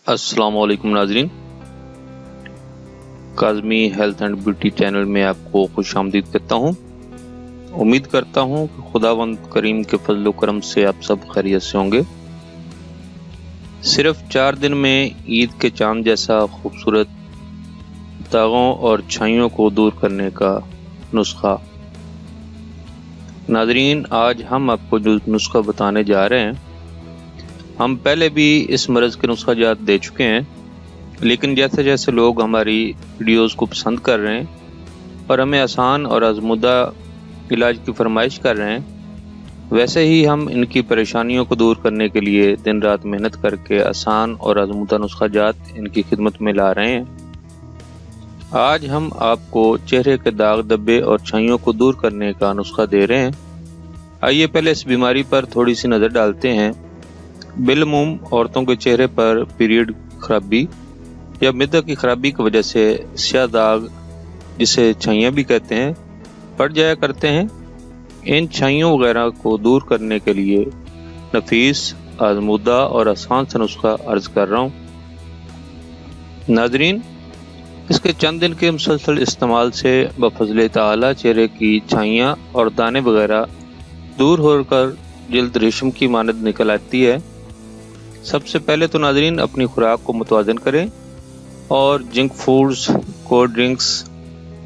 अस्सलाम वालेकुम नाजरीन, Kazmi health and beauty channel में आपको खुश आमदीद कहता हूँ। उम्मीद करता हूँ कि खुदावंद करीम के फजल करम से आप सब खैरियत से होंगे। सिर्फ 4 दिन में ईद के चांद जैसा खूबसूरत दागों और छाइयों को दूर करने का नुस्खा। नाजरीन, आज हम आपको जो नुस्खा बताने जा रहे हैं, हम पहले भी इस मर्ज़ के नुस्खा जात दे चुके हैं, लेकिन जैसे जैसे लोग हमारी वीडियोस को पसंद कर रहे हैं और हमें आसान और आज़मुदा इलाज की फरमाइश कर रहे हैं, वैसे ही हम इनकी परेशानियों को दूर करने के लिए दिन रात मेहनत करके आसान और आज़मुदा नुस्खा जात इनकी खिदमत में ला रहे हैं। आज हम आपको चेहरे के दाग धब्बे और छाइयों को दूर करने का नुस्खा दे रहे हैं। आइए पहले इस बीमारी पर थोड़ी सी नज़र डालते हैं। बिलमुम औरतों के चेहरे पर पीरियड खराबी या मिद्दा की खराबी की वजह से स्याह दाग, जिसे छाइयाँ भी कहते हैं, पड़ जाया करते हैं। इन छाइयों वगैरह को दूर करने के लिए नफीस, आज़मुदा और आसान सा नुस्खा अर्ज कर रहा हूँ। नाजरीन, इसके चंद दिन के मुसलसल इस्तेमाल से बफज़ल ताला चेहरे की छाइयाँ और दाने वगैरह दूर होकर जल्द रेशम की मानद निकल आती है। सबसे पहले तो नाजरीन अपनी खुराक को मुतवाज़न करें और junk foods, cold drinks,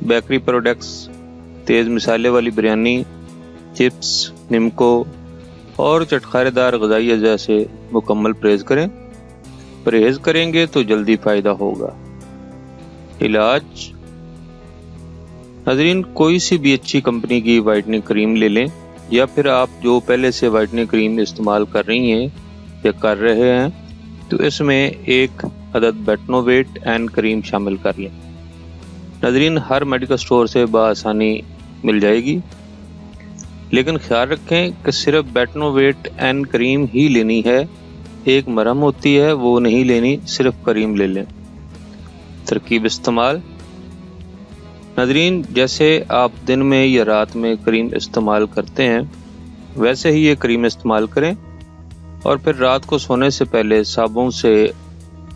bakery products, तेज़ मिसाले वाली बिरयानी, चिप्स, निमको और चटखारेदार ग़िज़ाई अज़ा से मुकम्मल परहेज़ करें। परहेज़ करेंगे तो जल्दी फ़ायदा होगा। इलाज, नाज़रीन कोई सी भी अच्छी कंपनी की वाइटनिंग क्रीम ले लें, या फिर आप जो पहले से वाइटनिंग क्रीम इस्तेमाल कर रही हैं या कर रहे हैं, तो इसमें 1 अदद बेटनोवेट एंड क्रीम शामिल कर लें। नाज़रीन हर मेडिकल स्टोर से बआसानी मिल जाएगी, लेकिन ख्याल रखें कि सिर्फ बेटनोवेट एंड क्रीम ही लेनी है। एक मरहम होती है, वो नहीं लेनी, सिर्फ क्रीम ले लें। तरकीब इस्तेमाल, नाज़रीन जैसे आप दिन में या रात में क्रीम इस्तेमाल करते हैं, वैसे ही ये क्रीम इस्तेमाल करें और फिर रात को सोने से पहले साबुन से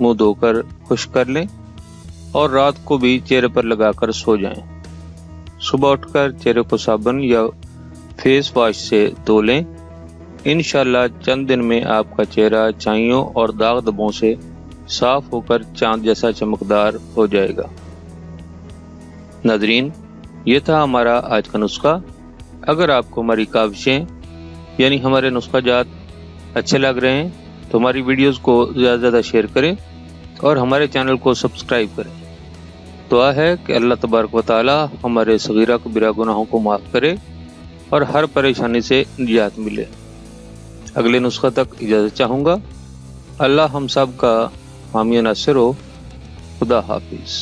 मुंह धोकर खुश्क कर लें और रात को भी चेहरे पर लगाकर सो जाएं। सुबह उठकर चेहरे को साबुन या फेस वॉश से धो लें। इंशाल्लाह चंद दिन में आपका चेहरा छाइयों और दाग धब्बों से साफ होकर चांद जैसा चमकदार हो जाएगा। नाज़रीन, ये था हमारा आज का नुस्खा। अगर आपको हमारी काविशें यानी हमारे नुस्खा जात अच्छे लग रहे हैं तो हमारी वीडियोस को ज़्यादा से ज़्यादा शेयर करें और हमारे चैनल को सब्सक्राइब करें। दुआ है कि अल्लाह तबारक व तआला हमारे सगीरा कबीरा गुनाहों को माफ़ करे और हर परेशानी से निजात मिले। अगले नुस्खा तक इजाज़त चाहूँगा। अल्लाह हम सब का हामी नासिर हो। खुदा हाफिज़।